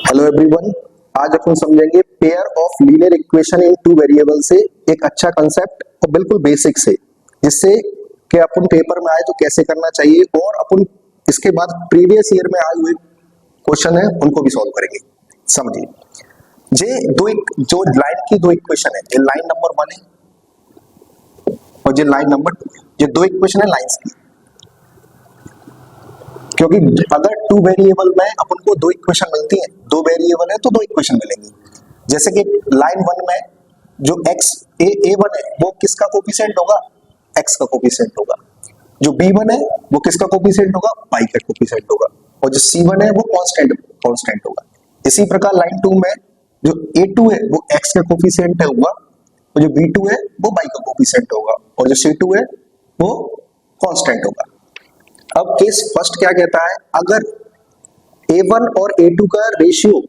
Hello everyone, आज अपन समझेंगे pair of linear equation in two variable से एक अच्छा कंसेप्ट और बिल्कुल बेसिक से, जिससे कि अपन पेपर में आए तो कैसे करना चाहिए और अपन इसके बाद प्रीवियस ईयर में आए हुए क्वेश्चन है उनको भी सॉल्व करेंगे। समझिए, जो लाइन की दो इक्वेशन है, ये लाइन नंबर 1 है और ये लाइन नंबर 2 है। ये दो इक्वेशन है लाइंस की, क्योंकि अगर टू वेरिएबल में अपन को दो इक्वेशन मिलती है, दो वेरिएबल है तो दो इक्वेशन मिलेंगी। जैसे कि लाइन 1 में जो x a1 है वो किसका कोफिशिएंट होगा? x का कोफिशिएंट होगा। जो b1 है वो किसका कोफिशिएंट होगा? y का कोफिशिएंट होगा। और जो c1 है वो कांस्टेंट होगा। इसी प्रकार लाइन 2 में जो a2 है वो x का कोफिशिएंट होगा और जो b2 है वो y का कोफिशिएंट होगा और जो c2 है वो कांस्टेंट होगा। अब केस फर्स्ट क्या कहता है, अगर a1 और a2 का रेशियो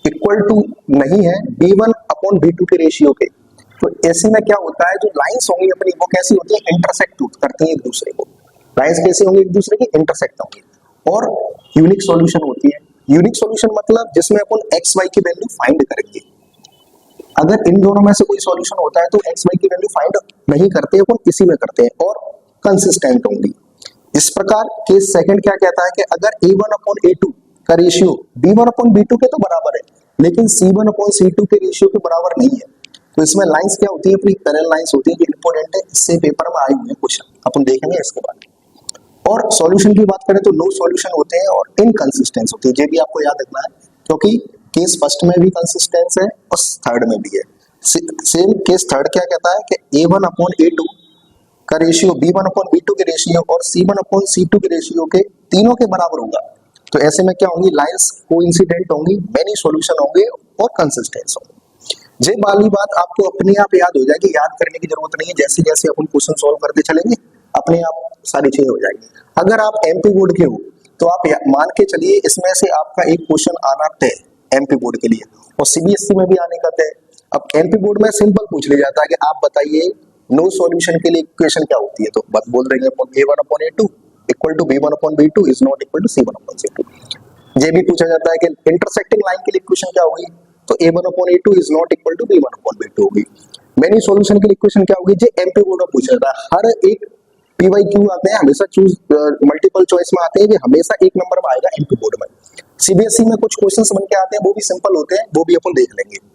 इक्वल टू नहीं है b1 अपॉन b2 के रेशियो के, तो ऐसे में क्या होता है, जो लाइंस होंगी अपनी वो कैसी होती है? इंटरसेक्ट करती हैं एक दूसरे को। लाइंस कैसे होंगी? एक दूसरे की इंटरसेक्ट होंगी और यूनिक सॉल्यूशन होती है। यूनिक सॉल्यूशन मतलब जिसमें अपन एक्स वाई की वैल्यू फाइंड करेंगे। अगर इन दोनों में से कोई सॉल्यूशन होता है तो एक्स वाई की वैल्यू फाइंड नहीं करते, अपन इसी में करते हैं और कंसिस्टेंट होंगी। इस प्रकार केस सेकंड क्या कहता है कि अगर a1 अपॉन a2 का रेशियो b1 अपॉन b2 के तो बराबर है, लेकिन c1 अपॉन c2 के रेशियो के बराबर नहीं है, तो इसमें लाइंस क्या होती है? अपनी पैरेलल लाइंस होती है, जो इंपॉर्टेंट है, इससे पेपर में आए हुए क्वेश्चन अपन देखेंगे इसके बाद। और सॉल्यूशन की बात करें तो नो सॉल्यूशन होते हैं और इनकंसिस्टेंस होती है। ये भी आपको याद रखना है, क्योंकि केस फर्स्ट में भी कंसिस्टेंस है और थर्ड में भी है। सेम केस थर्ड क्या कहता है कि a1 अपॉन a2 का रेशियो b1 अपॉन b2 के रेशियो और c1 अपॉन c2 के रेशियो के तीनों के बराबर होगा। तो ऐसे में क्या होंगी? लाइंस कोइंसिडेंट होंगी, मेनी सॉल्यूशन होंगे और कंसिस्टेंस होंगे। ये वाली बात आपको अपने आप याद हो जाएगी, याद करने की जरूरत नहीं है। जैसे जैसे अपन क्वेश्चन सॉल्व करते चलेंगे अपने आप सारी चीजें हो जाएगी। अगर आप एमपी बोर्ड के हो तो आप मान के चलिए इसमें से आपका एक क्वेश्चन आना तय एमपी बोर्ड के लिए और सीबीएसई में भी आने का तय। अब एमपी बोर्ड में सिंपल पूछ लिया जाता है कि आप बताइए नो सॉल्यूशन के लिए इक्वेशन क्या होती है, तो बस बोल देंगे a1 upon a2 equal to b1 upon b2 is not equal to c1 upon c2। ये भी पूछा जाता है कि इंटरसेक्टिंग लाइन के लिए इक्वेशन क्या होगी, तो a1 upon a2 is not equal to b1 upon b2 होगी। मेनी सॉल्यूशन के लिए इक्वेशन क्या होगी? ये एमपी बोर्ड में पूछा जाता है। हर एक पीवाईक्यू आते हैं, हमेशा चूज मल्टीपल चॉइस में आते हैं, ये हमेशा एक नंबर में आएगा एमपी बोर्ड में। सीबीएसई में कुछ क्वेश्चंस बन के आते हैं, वो भी सिंपल होते हैं, वो भी अपन देख लेंगे।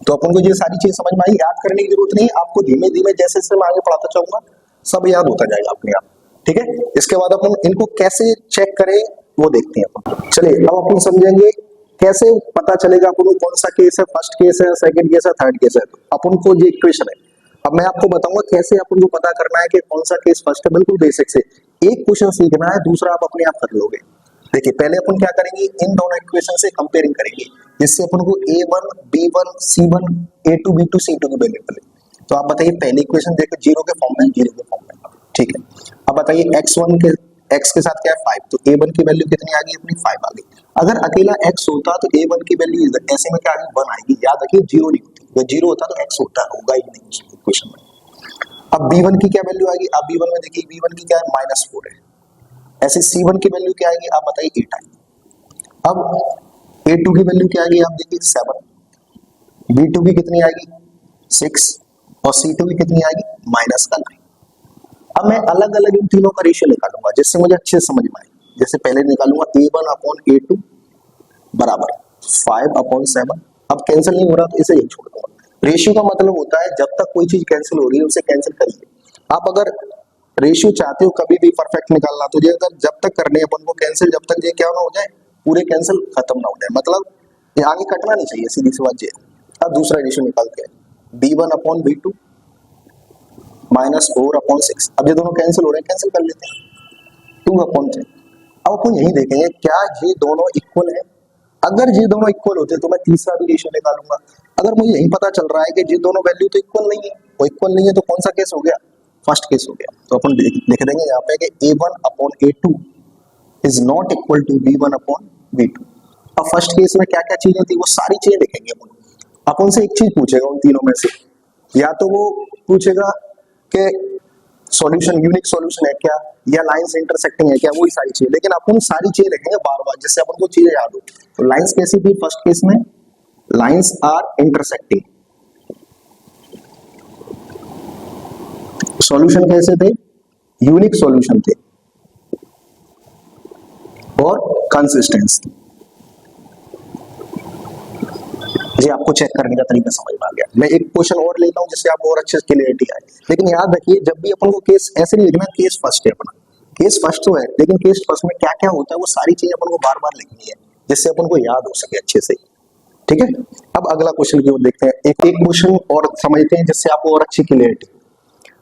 तो अपन को ये सारी चीज समझ में आई, याद करने की जरूरत नहीं, आपको धीमे धीमे जैसे जैसे मैं आगे पढ़ाता जाऊंगा सब याद होता जाएगा अपने आप। ठीक है, इसके बाद अपन इनको कैसे चेक करें वो देखते हैं अपन। चलिए अब अपन समझेंगे कैसे पता चलेगा अपन को कौन सा केस है, फर्स्ट केस है, सेकंड केस है, थर्ड केस है। तो अपन को ये इक्वेशन है, अब मैं आपको बताऊंगा कैसे अपन को पता करना है कि कौन सा केस फर्स्ट है। बिल्कुल बेसिक से एक क्वेश्चन सीखना है, दूसरा आप अपने आप कर लोगे। देखिए पहले अपन क्या करेंगे, इन दोनों इक्वेशन से कंपेयरिंग करेंगे, जिससे अपन को a1 b1 c1 a2 b2 c2 की वैल्यू मिले। तो आप बताइए पहली इक्वेशन देखो जीरो के फॉर्म में, जीरो के फॉर्म में। ठीक है, अब बताइए x1 के x के साथ क्या है 5, तो a1 की वैल्यू कितनी आ गई अपनी? 5 आ गई। अगर अकेला x होता तो a1 की वैल्यू ऐसे में क्या आ गई? 1 आएगी। याद रखिए जीरो नहीं होती, अगर जीरो होता तो x होता, होगा ही नहीं इक्वेशन में। अब b1 की क्या वैल्यू आएगी? अब b1 में देखिए b1 की क्या है? -4 है। ऐसे c1 की वैल्यू क्या आएगी? आप बताइए 8 आएगी। अब a2 की वैल्यू क्या आएगी? आप देखिए 7, b2 की कितनी आएगी? 6 और c2 की कितनी आएगी? -9। अब मैं अलग अलग इन तीनों का रेशियो निकालूंगा जिससे मुझे अच्छे से समझ में आए। जैसे पहले निकालूंगा a1 अपॉन a2 बराबर 5 अपॉन 7। अब कैंसिल नहीं हो रहा तो इसे यही छोड़ दूंगा। रेशियो का मतलब होता है जब तक कोई चीज कैंसिल हो रही है उसे कैंसिल करिए। आप अगर रेशियो चाहते हो कभी भी परफेक्ट निकालना, तो ये अगर जब तक करने अपन को कैंसिल, जब तक ये क्या ना हो जाए, पूरे कैंसिल खत्म ना हो जाए, मतलब ये आगे कटना नहीं चाहिए, सीधी सी बात ये। अब दूसरा रेशियो निकालते हैं b1 अपॉन b2 -4 अपॉन 6। अब ये दोनों कैंसिल हो रहे हैं, कैंसिल कर लेते हैं 2 अपॉन 3। अब अपन यही देखेंगे क्या ये दोनों इक्वल है। अगर ये दोनों इक्वल होते तो मैं तीसरा भी रेशियो निकालूंगा। अगर मुझे यही पता चल रहा है कि ये दोनों वैल्यू तो इक्वल नहीं है, वो इक्वल नहीं है, तो कौन सा केस हो गया? फर्स्ट केस हो गया। तो अपन लिख देंगे यहाँ पे कि a1 upon a2 is not equal to b1 upon b2। अब फर्स्ट केस में क्या क्या चीजें थी वो सारी चीजें लिखेंगे अपन से एक चीज पूछेगा उन तीनों में से, या तो वो पूछेगा कि सॉल्यूशन यूनिक सॉल्यूशन है क्या, या लाइंस इंटरसेक्टिंग है क्या, वही सारी चीजें। लेकिन अपन सारी चीजें लिखेंगे बार बार जिससे अपन को चीजें याद हो। तो लाइंस कैसी थी फर्स्ट केस में, लाइंस आर इंटरसेक्टिंग। सॉल्यूशन कैसे थे, यूनिक सॉल्यूशन थे और कंसिस्टेंस। ये आपको चेक करने का तरीका समझ में आ गया। मैं एक क्वेश्चन और लेता हूं जिससे आपको और अच्छे से क्लियरिटी आए। लेकिन याद रखिए जब भी अपन को केस ऐसे नहीं लिखना केस फर्स्ट है अपना, केस फर्स्ट तो है लेकिन केस फर्स्ट में क्या क्या होता है वो सारी चीजें अपन को बार बार लिखनी है जिससे अपन को याद हो सके अच्छे से। ठीक है, अब अगला क्वेश्चन की ओर देखते हैं। एक एक क्वेश्चन और समझते हैं जिससे आपको और अच्छी क्लियरिटी।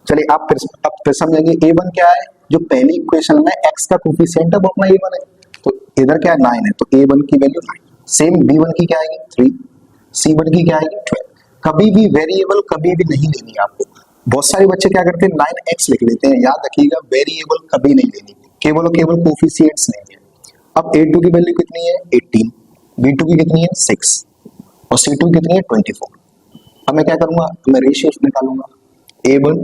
चलिए आप फिर समझेंगे A1 क्या है। जो पहली इक्वेशन में x का कोफिशिएंट है वो अपना A1 है, तो इधर क्या है 9 है, तो A1 की वैल्यू 9। सेम B1 की क्या आएगी 3, C1 की क्या आएगी 12। कभी भी वेरिएबल कभी भी नहीं लेनी आपको। बहुत सारे बच्चे क्या करते हैं 9x लिख लेते हैं, याद रखिएगा वेरिएबल कभी नहीं लेनी, केवल और केवल कोफिशिएंट्स लेंगे। अब A2 की वैल्यू कितनी है 18, B2 की कितनी है 6 और C2 की कितनी है 24। अब मैं क्या करूंगा, मैं रेशियो निकालूंगा A1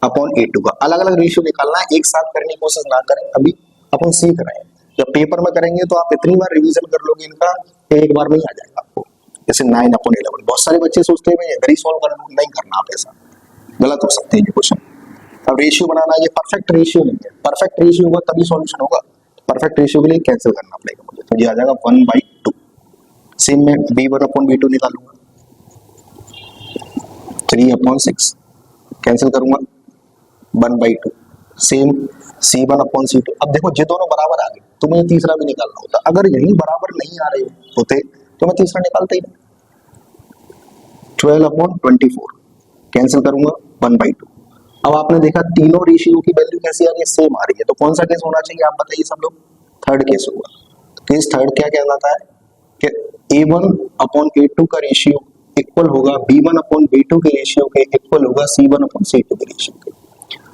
अपॉन A2 का। अलग अलग रेशियो निकालना है, एक साथ करने की कोशिश ना करें, अभी अपन सीख रहे हैं। जब पेपर में करेंगे तो आप इतनी बार रिवीजन कर लोगे इनका एक बार में ही आ जाएगा आपको। जैसे 9 अपॉन 11, बहुत सारे बच्चे सोचते हैं मैं इधर ही सॉल्व कर लूं, नहीं करना आप ऐसा, गलत हो सकते हैं ये क्वेश्चन। अब रेशियो बनाना, ये परफेक्ट रेशियो नहीं है, परफेक्ट रेशियो होगा तभी सॉल्यूशन होगा। परफेक्ट रेशियो के लिए कैंसिल करना पड़ेगा मुझे, तो ये आ जाएगा 1/2। सेम में B1 अपॉन B2 निकालूंगा, 3/6 कैंसिल करूंगा 1/2। Same C1 upon C2। अब देखो ये दोनों बराबर आ गए तो मुझे तीसरा भी निकालना होता, अगर यही बराबर नहीं आ रहे होते तो मैं तीसरा निकालता ही नहीं। 12/24 कैंसिल करूंगा 1/2। अब आपने देखा तीनों रेशियो की वैल्यू कैसी आ रही है, सेम आ रही है, तो कौन सा केस होना चाहिए आप बताइए सब लोग, थर्ड केस होगा। केस थर्ड क्या कहलाता है कि A1 अपॉन A2 का रेशियो इक्वल होगा B1 अपॉन B2 के रेशियो के इक्वल होगा C1 अपॉन C2 के रेशियो के।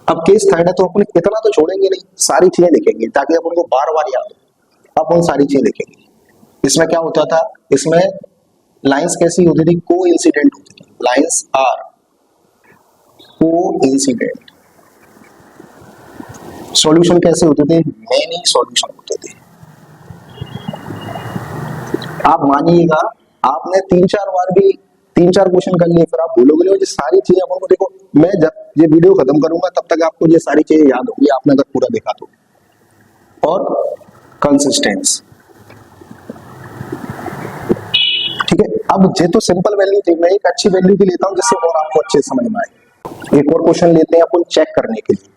अब केस थर्ड है तो अपन इतना तो छोड़ेंगे नहीं, सारी चीजें लिखेंगे ताकि अपन को बार बार याद हो। अपन सारी चीजें लिखेंगे। इसमें क्या होता था, इसमें लाइंस कैसी होती थी, को इंसिडेंट होती थी। लाइंस आर को इंसिडेंट। सॉल्यूशन कैसे होते थे, मेनी सॉल्यूशन होते थे। आप मानिएगा आपने 3-4 बार भी 3-4 क्वेश्चन कर लिए फिर आप भूलोगे नहीं, ये सारी चीजें अपन को देखो, मैं जब ये वीडियो खत्म करूंगा तब तक आपको ये सारी चीजें याद होगी आपने अगर पूरा देखा तो। और कंसिस्टेंस, ठीक है। अब ये तो सिंपल वैल्यू थी, मैं एक अच्छी वैल्यू भी लेता हूं जिससे और आपको अच्छे समझ में आए। एक और क्वेश्चन लेते हैं अपन चेक करने के लिए।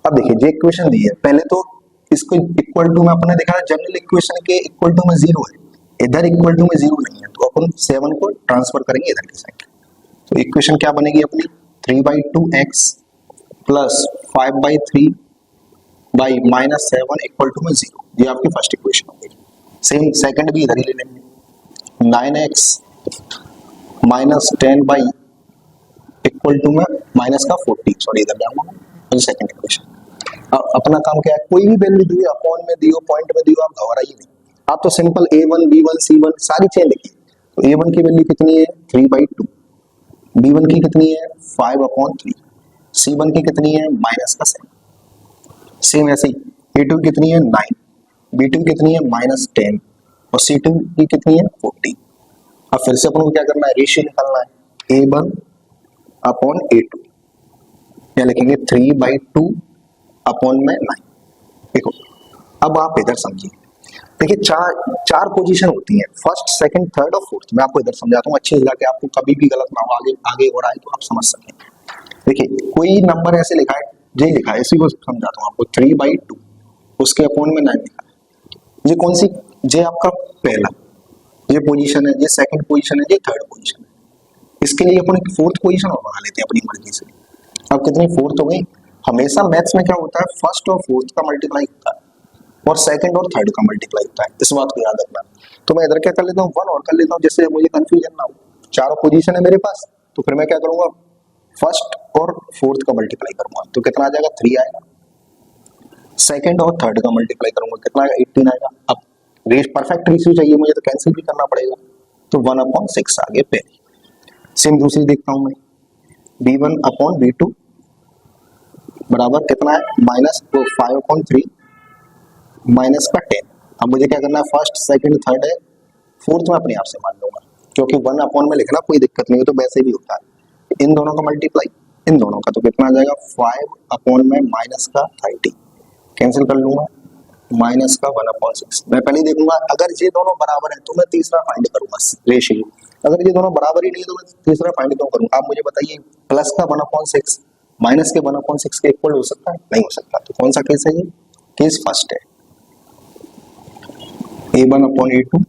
अब देखिए ये इक्वेशन दी है, पहले तो इसको इक्वल टू में अपने देखा जनरल इक्वेशन के इक्वल टू में 0 है, इधर इक्वल टू में 0 नहीं है, तो अपन 7 को ट्रांसफर करेंगे इधर की साइड। तो इक्वेशन क्या बनेगी अपनी 3/2x plus 5/3 by -7 equal to में 0। ये आपकी फर्स्ट इक्वेशन हो गई। सेम सेकंड भी इधर ही ले लेंगे, 9x minus 10 by equal to में माइनस का 40, सॉरी इधर जाऊंगा, सेकंड इक्वेशन। अब अपना काम क्या है, कोई भी वैल्यू दियो, अपॉन में दियो, पॉइंट में दियो, आप घबराइए नहीं, आप तो सिंपल A1 B1 C1 सारी चीजें लिखिए। तो A1 की वैल्यू कितनी है 3/2, B1 की कितनी है 5/3, C1 की कितनी है -7। सेम ऐसे ही A2 की कितनी है 9, B2 की कितनी है -10 और C2 की कितनी है 40। अब फिर से अपन को क्या करना है, रेशियो निकालना है A1 अपॉन A2, क्या लिखेंगे 3/2 अपॉन में 9। देखो अब आप इधर समझिए, देखिए चार पोजीशन होती हैं, फर्स्ट सेकंड थर्ड और फोर्थ। मैं आपको इधर समझाता हूँ अच्छे से जाके, आपको कभी भी गलत ना हो, आगे आगे और आए तो आप समझ सकें। देखिए कोई नंबर ऐसे लिखा है, ये लिखा है, इसी को समझाता हूँ आपको 3/2 उसके अपॉन में 9 लिखा है। ये कौन सी, ये आपका पहला ये पोजीशन है, ये सेकंड पोजीशन है, ये थर्ड पोजीशन है। इसके लिए अपन एक फोर्थ पोजीशन और बना लेते हैं अपनी मर्जी से। अब कितनी फोर्थ हो गई, हमेशा मैथ्स में क्या होता है फर्स्ट और फोर्थ का मल्टीप्लाई होता है और सेकंड और थर्ड का मल्टीप्लाई होता है, इस बात को याद रखना। तो मैं इधर क्या कर लेता हूँ 1 और कर लेता हूँ जिससे मुझे कंफ्यूजन ना हो। चारों पोजीशन है मेरे पास, तो फिर मैं क्या करूंगा फर्स्ट और फोर्थ का मल्टीप्लाई करूंगा, तो कितना आ जाएगा 3 आएगा। सेकंड और थर्ड का मल्टीप्लाई करूंगा, कितना आएगा 18 आएगा। अब परफेक्ट रेशियो चाहिए मुझे तो कैंसिल भी करना पड़ेगा, तो 1/6 आ गए पहले। सेम दूसरी देखता हूं मैं B1 अपॉन B2 बराबर कितना है माइनस 5/3 माइनस का 10। अब मुझे क्या करना है, फर्स्ट सेकंड थर्ड है, फोर्थ में अपने आप से मान लूंगा क्योंकि 1 में लिखना कोई दिक्कत नहीं है, तो वैसे भी होता है। इन दोनों का मल्टीप्लाई इन दोनों का, तो कितना आ जाएगा 5 में माइनस का 30 कैंसिल कर लूंगा, माइनस का 1/6। मैं पहले ही देखूंगा अगर ये दोनों बराबर है तो मैं तीसरा फाइंड करूंगा रेशियो, अगर ये दोनों बराबर ही नहीं है तो मैं तीसरा फाइंड क्यों करूंगा। आप मुझे बताइए प्लस का 1/6 माइनस के 1/6 के इक्वल हो सकता है, नहीं हो सकता। तो कौन सा केस है ये, केस फर्स्ट है, a1/a2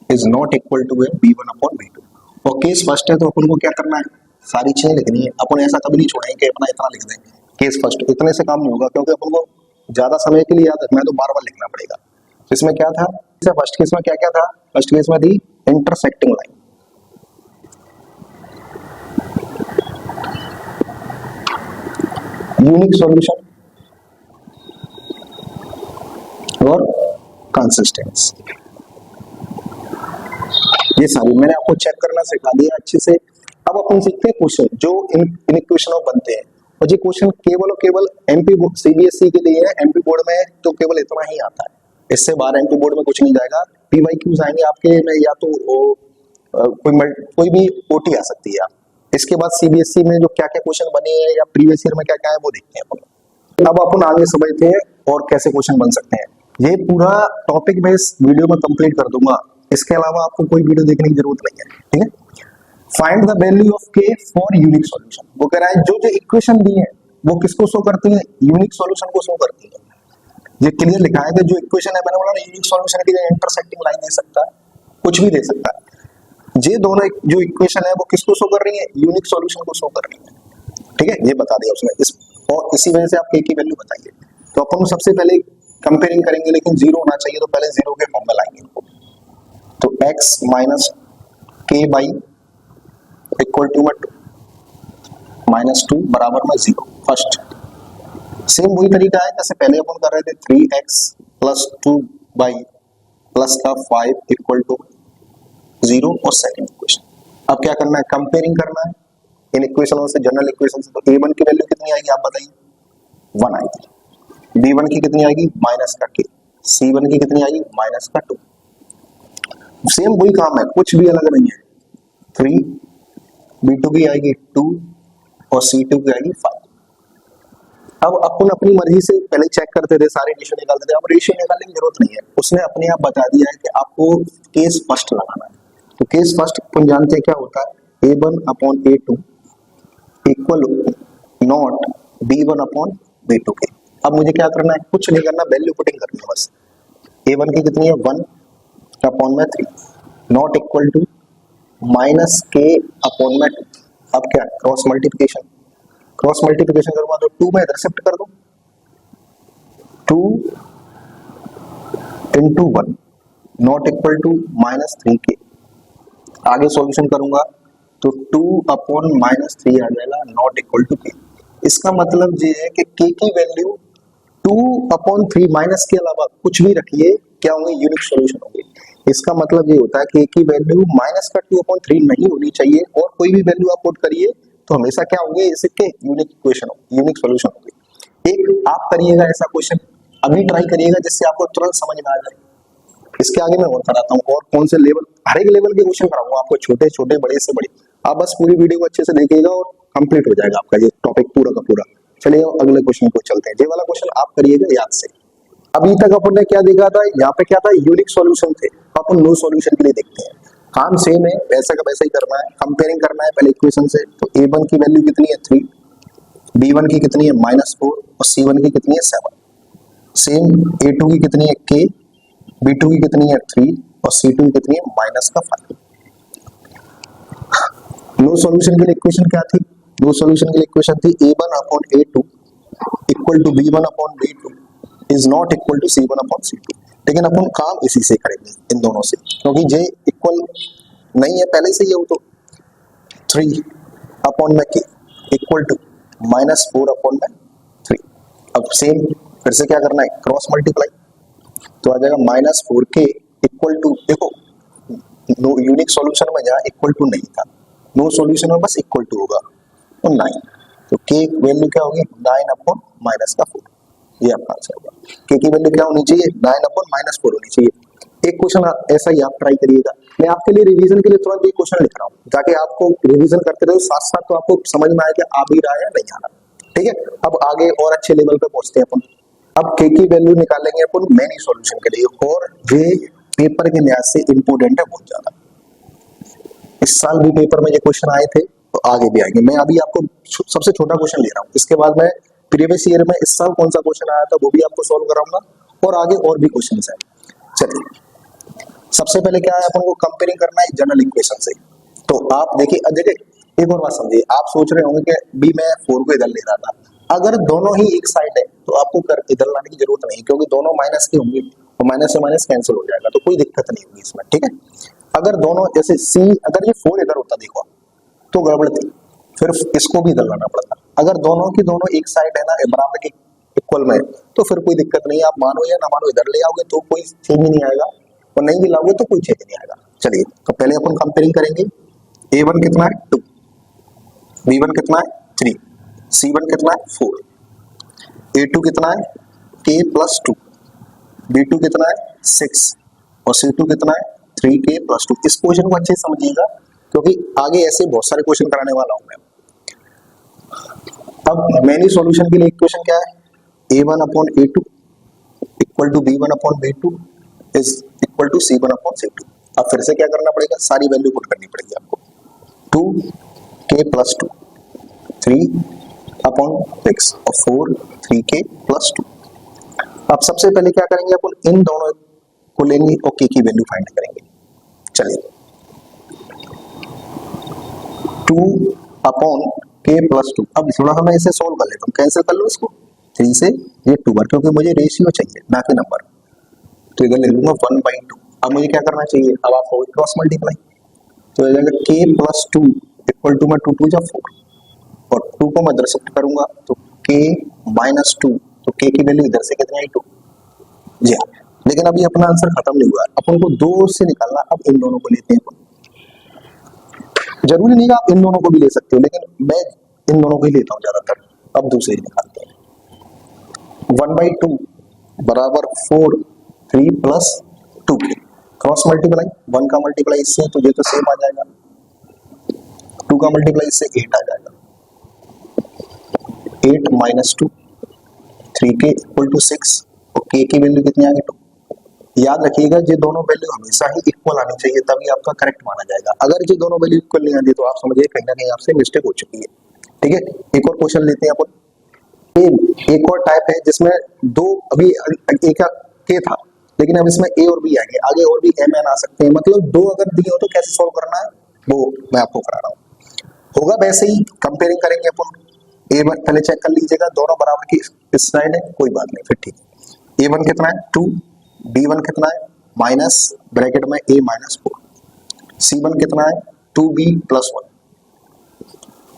is not equal to b1/b2। और केस फर्स्ट है तो अपन को क्या करना है, सारी चीजें लिखनी है। अपन ऐसा कभी नहीं छोड़ेंगे कि अपना इतना लिख दें, केस फर्स्ट इतने से काम नहीं होगा क्योंकि अपन को ज्यादा समय के लिए याद रखना है तो बार बार लिखना पड़ेगा। इसमें क्या था, फर्स्ट केस में क्या क्या था, फर्स्ट केस में थी इंटरसेक्टिंग लाइन, यूनिक सॉल्यूशन और कंसिस्टेंस। ये सारी मैंने आपको चेक करना सिखा दिया अच्छे से। अब अपन सीखते हैं क्वेश्चन जो इन इक्वेशनों बनते हैं, और ये क्वेश्चन केवल और केवल एमपी सीबीएसई के लिए है। एमपी बोर्ड में तो केवल इतना ही आता है, इससे बाहर एमपी बोर्ड में कुछ नहीं जाएगा। पीवाईक्यूज आएंगे आपके में, या तो कोई भी ओटी आ सकती है। इसके बाद सीबीएसई में जो क्या क्या क्वेश्चन बने हैं या प्रीवियस ईयर में क्या क्या है वो देखते हैं अपन। अब अपन आगे समझते हैं और कैसे क्वेश्चन बन सकते हैं। ये पूरा टॉपिक मैं इस वीडियो में कंप्लीट कर दूंगा, इसके अलावा आपको कोई वीडियो देखने की जरूरत नहीं है, ठीक है। Find the value of k for unique solution. वो कह रहा है जो जो इक्वेशन दी है वो किसको शो करती है, यूनिक सॉल्यूशन को शो करती है। ये क्लियर लिखा है कि जो इक्वेशन है, मैंने बोला ना यूनिक सॉल्यूशन की जगह इंटरसेक्टिंग लाइन दे सकता है, कुछ भी दे सकता है। ये दोनों जो इक्वेशन है वो किसको शो कर रही है, यूनिक सॉल्यूशन को शो कर रही है, ठीक है। ये बता दिया उसने और इसी वजह से आप k की वैल्यू बताइए। तो अपन सबसे पहले कंपेयरिंग करेंगे, लेकिन जीरो होना चाहिए, तो पहले जीरो के फॉर्म में लाएंगे इनको। तो x minus k by equal to 2 -2 बराबर में 0। फर्स्ट सेम वही तरीका है जैसे पहले अपन कर रहे थे, 3x प्लस 2 बाई प्लस का 5 इक्वल टू 0 और सेकंड इक्वेशन। अब क्या करना है, कंपेयरिंग करना है इन इक्वेशनों से, जनरल इक्वेशन से। तो a1 की वैल्यू कितनी आएगी आप बताइए, 1 आएगी। b1 की कितनी आएगी, माइनस का k। c1 की कितनी आएगी, माइनस का 2। सेम वही काम है, कुछ भी अलग नहीं है। 3, b2 की आएगी 2 और c2 की आएगी 5। अब अपन अपनी मर्जी से पहले चेक करते थे, सारे रेशियो निकालते थे। अब रेशियो निकालने की जरूरत नहीं है, उसने अपने आप बता दिया है कि आपको केस फर्स्ट लगाना है। तो केस फर्स्ट अपन जानते हैं क्या होता है, a1/a2 इक्वल नॉट b1/b2 के। अब मुझे क्या करना है, कुछ नहीं करना, वैल्यू पुटिंग करनी है बस। a1 की कितनी है, 1/3 not equal to minus k/2। अब क्या, क्रॉस मल्टीप्लिकेशन, क्रॉस मल्टीप्लिकेशन करूंगा तो 2 में इधर शिफ्ट कर दो, 2 into 1 not equal to -3k। आगे सॉल्यूशन करूंगा तो 2/-3 आ जाएगा, नॉट इक्वल टू k। इसका मतलब ये है कि k की वैल्यू 2/3 माइनस के अलावा कुछ भी रखिए, क्या होंगे, यूनिक सॉल्यूशन होंगे। इसका मतलब ये होता है कि k की वैल्यू माइनस का 2/3 नहीं होनी चाहिए, और कोई भी वैल्यू आप पुट करिए तो हमेशा क्या होंगे, इसके यूनिक इक्वेशन होंगे, यूनिक सॉल्यूशन होंगे। एक आप करिएगा ऐसा क्वेश्चन, अभी ट्राई करिएगा जिससे आपको तुरंत समझ में आ जाए। इसके आगे मैं और कराता हूँ, और कौन से लेवल, हर एक लेवल के क्वेश्चन कराऊंगा आपको, छोटे छोटे बड़े से बड़े। आप बस पूरी वीडियो को अच्छे से देखिएगा और कंप्लीट हो जाएगा आपका ये टॉपिक पूरा का पूरा। चलिए अगले क्वेश्चन को चलते हैं। ये वाला क्वेश्चन आप करिएगा याद से। अभी तक अपन ने क्या देखा था, यहाँ पे क्या था, यूनिक सॉल्यूशन थे। अपन नो सॉल्यूशन के लिए देखते हैं, काम सेम है, वैसा का वैसा ही करना है। कंपेयरिंग करना है पहले इक्वेशन से। तो a1 की वैल्यू कितनी है, 3, b1 की कितनी है, -4 और c1 की कितनी है, 7। सेम a2 की कितनी है, k, b2 की कितनी है, 3 और c2 की कितनी है, -5। नो सॉल्यूशन के लिए इक्वेशन क्या थी, नो सॉल्यूशन के लिए इक्वेशन थी a1/a2 equal to b1/b2 is not equal to c1/c2। लेकिन अपन काम इसी से करेंगे, इन दोनों से, क्योंकि j इक्वल नहीं है पहले से, ये हो तो 3/k इक्वल टू -4/3। अब सेम फिर से क्या करना है, क्रॉस मल्टीप्लाई, तो आ जाएगा -4k इक्वल टू, देखो नो यूनिक सॉल्यूशन में जहाँ इक्वल टू नहीं था, नो सॉल्यूशन में बस इक्वल टू होगा, तो 9। तो के वैल्यू क्या होगी 9/-4, ये आपका आंसर होगा। के की वैल्यू क्या होनी चाहिए 9/-4 होनी चाहिए। एक क्वेश्चन ऐसा ही आप ट्राई करिएगा। मैं आपके लिए रिवीजन के लिए तुरंत एक क्वेश्चन लिख रहा हूँ ताकि आपको रिवीजन करते रहो साथ साथ, तो आपको समझ में आए कि आ भी रहा है या नहीं आ रहा। ठीक है, अब आगे और अच्छे लेवल पे पहुंचते हैं अपन। अब के की वैल्यू निकालेंगे अपन मैनी सॉल्यूशन के लिए, और ये पेपर के लिहाज से इंपोर्टेंट है बहुत ज्यादा। इस साल भी पेपर में ये क्वेश्चन आए थे, तो आगे भी आएंगे। मैं अभी आपको सबसे छोटा क्वेश्चन ले रहा हूँ, इसके बाद मैं प्रीवियस ईयर में इस साल कौन सा क्वेश्चन आया था वो भी आपको सॉल्व कराऊंगा, और आगे और भी क्वेश्चन है। चलिए, सबसे पहले क्या है, अपन को कंपेयरिंग करना है जनरल इक्वेशन से। तो आप देखिए एक और बात समझिए, आप सोच रहे होंगे कि भी मैं 4 को इधर ले रहा था, अगर दोनों ही एक साइड है तो आपको इधर लाने की जरूरत नहीं, क्योंकि दोनों माइनस के होंगे और माइनस से माइनस कैंसिल हो जाएगा, तो कोई दिक्कत नहीं होगी इसमें। ठीक है, अगर दोनों जैसे सी, अगर ये 4 इधर होता देखो तो गड़बड़ थी, फिर इसको भी इधर लाना पड़ता। अगर दोनों की दोनों एक साइड है ना, बराबर की इक्वल में, तो फिर कोई दिक्कत नहीं है, आप मानो या ना मानो इधर ले आओगे तो कोई चेंज नहीं आएगा, और नहीं भी लाओगे तो कोई चेंज नहीं आएगा। चलिए, तो पहले अपन कंपेयरिंग करेंगे। a1 कितना है 2, b1 कितना है 3, c1 कितना है 4, a2 कितना है k+2, b2 कितना है 6 और c2 कितना है 3k+2। इस क्वेश्चन को अच्छे से समझिएगा, क्योंकि आगे ऐसे बहुत सारे क्वेश्चन कराने वाला हूं मैं। अब मैनी सॉल्यूशन के लिए इक्वेशन क्या है, a1/a2 equal to b1/b2 is equal to c1/c2। अब फिर से क्या करना पड़ेगा, सारी वैल्यू पुट करनी पड़ेगी आपको। 2k+2, 3/6 और 4 3k+2। अब सबसे पहले क्या करेंगे, अपन इन दोनों को लेंगे और k की वैल्यू फाइंड करेंगे। चलिए, 2/k+2। अब थोड़ा सा मैं इसे सोल्व कर लेता हूँ, कैंसिल कर लो इसको, 3 से ये 2 बार, क्योंकि मुझे रेशियो चाहिए ना कि नंबर, तो इधर ले लूंगा 1/2। अब मुझे क्या करना चाहिए, अब आप होगी क्रॉस मल्टीप्लाई, तो हो जाएगा k+2 इक्वल टू में 2 2 4, और 2 को मैं इधर शिफ्ट करूंगा तो k-2, तो k की वैल्यू इधर से कितनी आई 2। जी हाँ, लेकिन अभी अपना आंसर खत्म नहीं हुआ है, अपन को 2 से निकालना। अब इन दोनों को लेते हैं अपन, जरूरी नहीं है आप इन दोनों को भी ले सकते हो, लेकिन मैं इन दोनों को ही लेता हूँ ज्यादातर। अब दूसरे निकालते हैं, 1/2 बराबर 4 3 + 2k, क्रॉस मल्टीप्लाई, 1 का मल्टीप्लाई इससे तो ये तो सेम आ जाएगा, 2 का मल्टीप्लाई इससे 8 आ जाएगा, 8 - 2 3k इक्वल टू 6, और k की वैल्यू कितनी आ गई 2। याद रखिएगा, ये दोनों वैल्यू हमेशा ही इक्वल आनी चाहिए, तभी आपका करेक्ट माना जाएगा। अगर ये दोनों वैल्यू इक्वल नहीं आती तो आप समझिए कहीं ना कहीं आपसे मिस्टेक हो चुकी है। ठीक है, एक और क्वेश्चन लेते हैं अपन। एक और टाइप है जिसमें दो, अभी एक का k था, लेकिन अब इसमें a और b आएंगे, आगे और भी mn आ सकते हैं, मतलब 2 अगर दिए हो तो कैसे सोल्व करना है वो मैं आपको करा रहा हूँ। होगा वैसे ही, कंपेयरिंग करेंगे अपन। a1 पहले चेक कर लीजिएगा, दोनों बराबर की इस साइड है, कोई बात नहीं, फिर ठीक है। a1 कितना है 2, b1 कितना है माइनस ब्रैकेट में a-4, c1 कितना है 2b+1,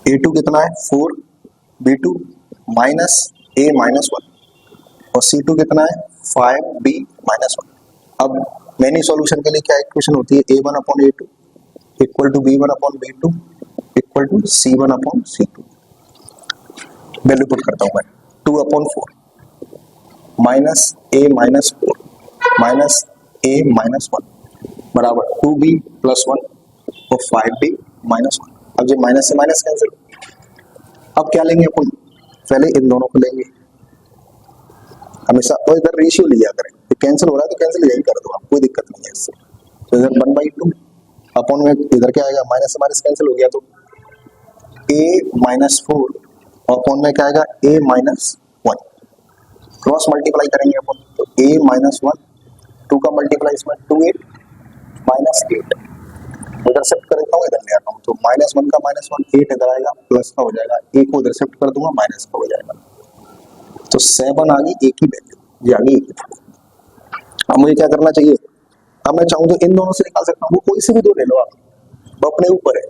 a2 कितना है 4, b2 माइनस a-1, और c2 कितना है 5b-1। अब मैनी सॉल्यूशन के लिए क्या इक्वेशन होती है, a1/a2 equal to b1/b2 equal to c1/c2। Value put करता हूं मैं, 2/4 माइनस a-4 माइनस a-1 बराबर 2b+1 और 5b-1। अब जो माइनस से माइनस कैंसिल। अब क्या लेंगे अपन, पहले इन दोनों को लेंगे हमेशा, और इधर रेशियो लिया करें, तो कैंसिल हो रहा है तो कैंसिल यही कर दो आप, कोई दिक्कत नहीं है इससे। तो इधर 1/2 अपॉन में इधर क्या आएगा, माइनस से माइनस कैंसिल हो गया, तो a-4 अपॉन में क्या आएगा a-1, क्रॉस मल्टीप्लाई करेंगे अपन, तो a-1, 2 का मल्टीप्लाई इसमें 2 -8, इधर शिफ्ट कर देता हूँ, इधर ले आता हूँ, तो -1 का -1 8 इधर आएगा, प्लस का हो जाएगा, a को इधर शिफ्ट कर दूंगा, माइनस का हो जाएगा, तो 7 आ गई a की वैल्यू, ये आ गई a की वैल्यू। अब मुझे क्या करना चाहिए, अब मैं चाहूँ तो इन दोनों से निकाल सकता हूँ, वो कोई से भी दो ले लो आप, वो अपने ऊपर है।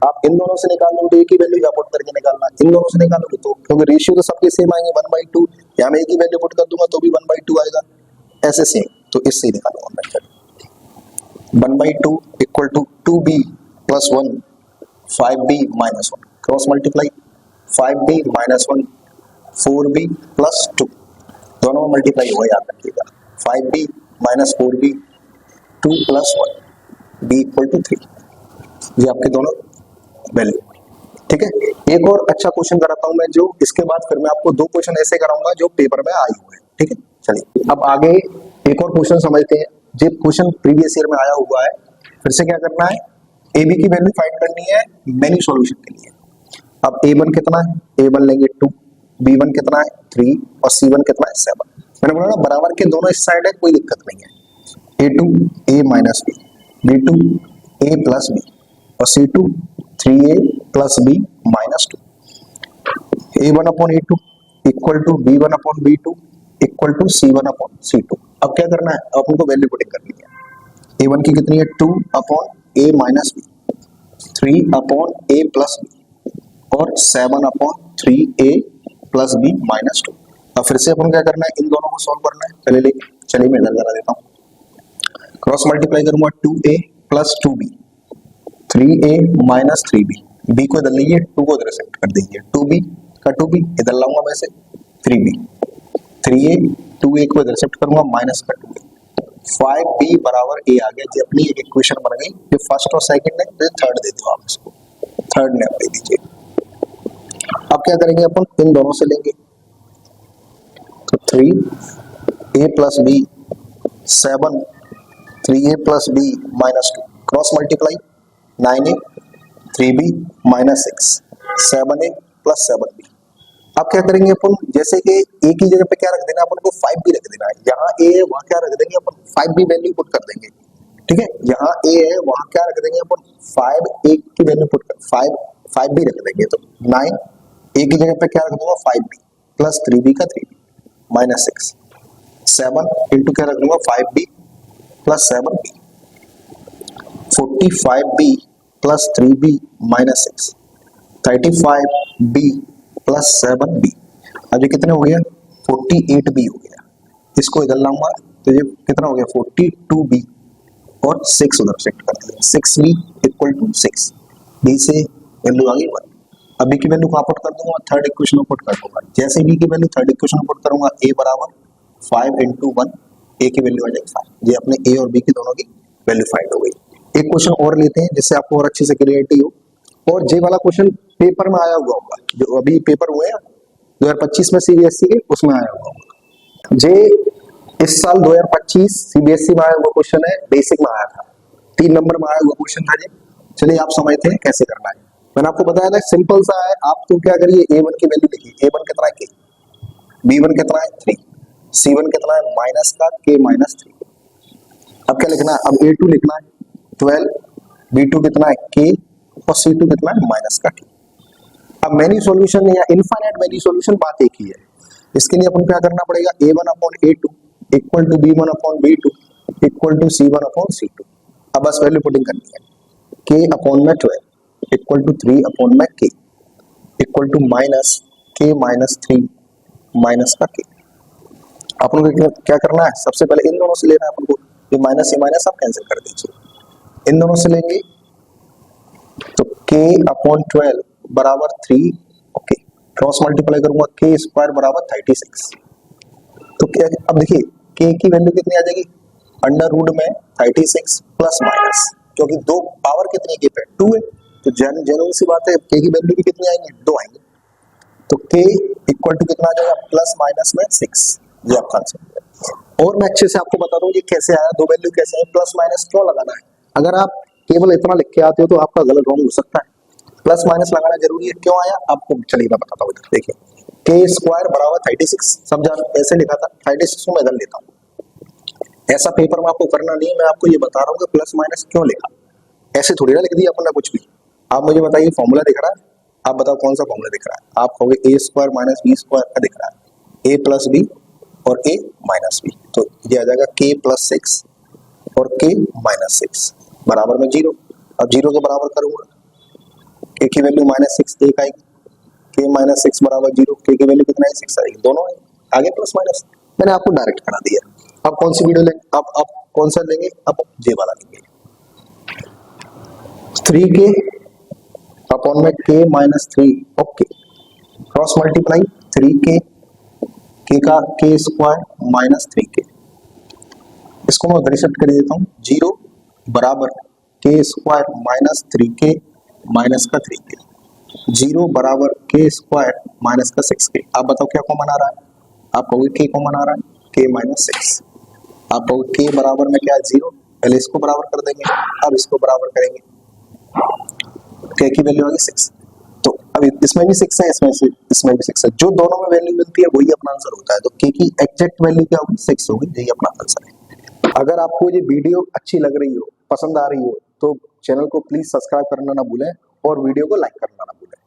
आप इन दोनों से निकाल लो तो a की वैल्यू यहाँ पुट करके निकालना, इन दोनों से निकालोगे तो, क्योंकि रेशियो तो सबके सेम आएंगे 1/2, यहाँ मैं a की वैल्यू पुट कर दूंगा तो भी 1/2 आएगा, ऐसे सेम, तो इससे ही निकालूंगा मैं फिर 1/2 equal to 2b+1 5b-1, cross multiply, 5b minus 1 4b plus 2, दोनों में मल्टीप्लाई हुआ याद रखिएगा। 5b minus 4b 2 plus 1 b equal to 3, ये आपके दोनों वैल्यू। ठीक है, एक और अच्छा क्वेश्चन कराता हूं मैं, जो इसके बाद फिर मैं आपको दो क्वेश्चन ऐसे कराऊंगा जो पेपर में आए हुए हैं। ठीक है, चलिए अब आगे एक और क्वेश्चन समझते हैं। जो क्वेश्चन प्रीवियस ईयर में आया हुआ है, फिर से क्या करना है, ए बी की वैल्यू फाइंड करनी है मेनी सॉल्यूशन के लिए। अब a1 कितना है, a1 लेंगे 2, b1 कितना है 3 और c1 कितना है 7। मैंने बोला ना बराबर के दोनों इस साइड है, कोई दिक्कत नहीं है। a2 a minus b, b2 a plus b और c2 3a plus b minus 2। a1 upon a2 equal to b1 upon b2 equal to c1 upon c2। अब क्या करना है, अब उनको वैल्यू पुटिंग करनी है। a1 की कितनी है 2 upon a minus b, 3 upon a plus b और 7 upon 3a plus b minus 2। अब फिर से अपन क्या करना है, इन दोनों को सॉल्व करना है। चलिए मैं इधर करा देता हूँ। क्रॉस मल्टीप्लाई करूंगा 2a plus 2b, 3a minus 3b, b को इधर लीजिए 2 को इधर शिफ्ट कर दीजिए, 2b का 2b इधर लाऊंगा वैसे 3b, 3a 2a को इधर शिफ्ट करूंगा माइनस का 2a, 5b बराबर a आ गया। जो अपनी एक इक्वेशन बन गई, जो फर्स्ट और सेकंड है, तो थर्ड दे दो आप इसको, थर्ड ने दे दीजिए। अब क्या करेंगे, अपन इन दोनों से लेंगे तो 3a plus b 7 3a plus b minus 2, cross multiply 9a 3b minus 6 7a plus 7b। अब क्या करेंगे अपन, जैसे कि a की जगह पे क्या रख देना, अपन को 5b रख देना है। यहाँ a है वहां क्या रख देंगे अपन, 5b वैल्यू पुट कर देंगे। ठीक है, यहाँ a है वहां क्या रख देंगे अपन, 5a की वैल्यू पुट कर 5b रख देंगे। तो 9 a की जगह पे क्या रख दूंगा 5b प्लस 3b का 3b माइनस 6, 7 इंटू क्या रख दूंगा 5b plus 7b, 45b plus 3b minus 6, 35b plus 7b। अब ये कितने हो गया, 48b हो गया। इसको इधर लाऊंगा तो ये कितना हो गया 42b और 6 उधर शिफ्ट कर दिया, 6b इक्वल टू 6, b से वैल्यू आ गई 1। अब b की वैल्यू कहाँ पुट कर दूंगा, थर्ड इक्वेशन में पुट कर दूंगा। जैसे b की वैल्यू थर्ड इक्वेशन में पुट करूंगा, a बराबर 5 इंटू 1, a की वैल्यू आ जाएगी 5। ये अपने a और b की दोनों की वैल्यू फाइंड हो गई। एक क्वेश्चन और लेते हैं जिससे आपको और अच्छे से क्लियरिटी हो। और जे वाला क्वेश्चन पेपर में आया हुआ होगा, जो अभी पेपर हुए हैं 2025 में सीबीएसई के, उसमें आया हुआ होगा। जे इस साल 2025 सीबीएसई में आया हुआ क्वेश्चन है, बेसिक में आया था, 3 नंबर में आया हुआ क्वेश्चन था। चलिए आप समझते हैं कैसे करना है। मैंने आपको बताया था सिंपल सा है। आप तो क्या करिए, a1 की वैल्यू लिखिए, a1 कितना है k, b1 कितना है 3, c1 कितना है माइनस का k माइनस 3। अब क्या लिखना है, अब a2 लिखना है 12, b2 कितना है k और c2 कितना है माइनस का k। अब मैनी सॉल्यूशन या इनफाइनाइट मैनी सॉल्यूशन बात एक ही है। इसके लिए अपन क्या करना पड़ेगा, a1 upon a2 equal to b1 upon b2 equal to c1 upon c2। अब बस वैल्यू पुटिंग करनी है, k अपॉन में 12 इक्वल टू 3 अपॉन में k equal to minus k minus 3 minus का k। अपन को क्या करना है, सबसे पहले इन दोनों से लेना है अपन को, ये माइनस आप कैंसिल कर दीजिए, इन दोनों से लेंगे तो k अपॉन 12 बराबर 3, ओके, क्रॉस मल्टीप्लाई करूंगा k स्क्वायर बराबर 36। तो क्या, अब देखिए k की वैल्यू कितनी आ जाएगी, अंडर रूट में 36 प्लस माइनस, क्योंकि दो पावर कितनी के पे 2 है, तो जनरल सी बात है k की वैल्यू भी कितनी आएंगी, 2 आएंगे। तो k इक्वल टू कितना आ जाएगा, प्लस माइनस में 6। ये आपका आंसर है। और मैं अच्छे से आपको बता दूं ये कैसे आया, दो वैल्यू कैसे है, प्लस माइनस क्यों लगाना है। अगर आप केवल इतना लिख के आते हो तो आपका गलत रॉन्ग हो सकता है। प्लस माइनस लगाना जरूरी है, क्यों आया आपको चलिए मैं बताता हूँ। इधर देखिए k स्क्वायर बराबर 36, सब जान ऐसे लिखा था, 36 को मैं इधर लेता हूँ। ऐसा पेपर में आपको करना नहीं, मैं आपको ये बता रहा हूँ कि प्लस माइनस क्यों लिखा, ऐसे थोड़ी ना लिख दिया अपन ने कुछ भी। आप मुझे बताइए फॉर्मूला दिख रहा है, आप बताओ कौन सा फॉर्मूला दिख रहा है। आप कहोगे a square minus b square का दिख रहा है, a प्लस बी और a माइनस बी, तो ये आ जाएगा k प्लस 6 और k माइनस 6 बराबर में 0। अब 0 के बराबर करूंगा, k की वैल्यू माइनस 6 1 आएगी, k माइनस 6 बराबर 0, k की वैल्यू कितना है 6 आएगी, दोनों है आगे प्लस माइनस। मैंने आपको डायरेक्ट करा दिया। अब कौन सी वीडियो लेंगे, अब कौन सा लेंगे, अब जे वाला लेंगे, 3k अपॉन में k minus 3, okay. Cross multiply 3k, k का k स्क्वायर माइनस 3k, इसको मैं उधर शिफ्ट कर देता हूँ, 0 बराबर k square minus 3k minus का 3k, 0 बराबर k स्क्वायर माइनस का 6k। आप बताओ क्या कॉमन आ रहा है? आप कहोगे k कॉमन आ रहा है, k माइनस 6। आप कहोगे k बराबर में क्या है 0, पहले इसको बराबर कर देंगे, अब इसको बराबर करेंगे, k की वैल्यू आ गई 6। तो अब इसमें भी 6 है, इसमें भी 6 है, जो दोनों में वैल्यू मिलती है वही अपना आंसर होता है। तो k की एग्जैक्ट वैल्यू क्या होगी? 6 होगी, यही अपना आंसर है। अगर आपको ये वीडियो अच्छी लग रही हो, पसंद आ रही हो, तो चैनल को प्लीज सब्सक्राइब करना ना भूलें और वीडियो को लाइक करना ना भूलें।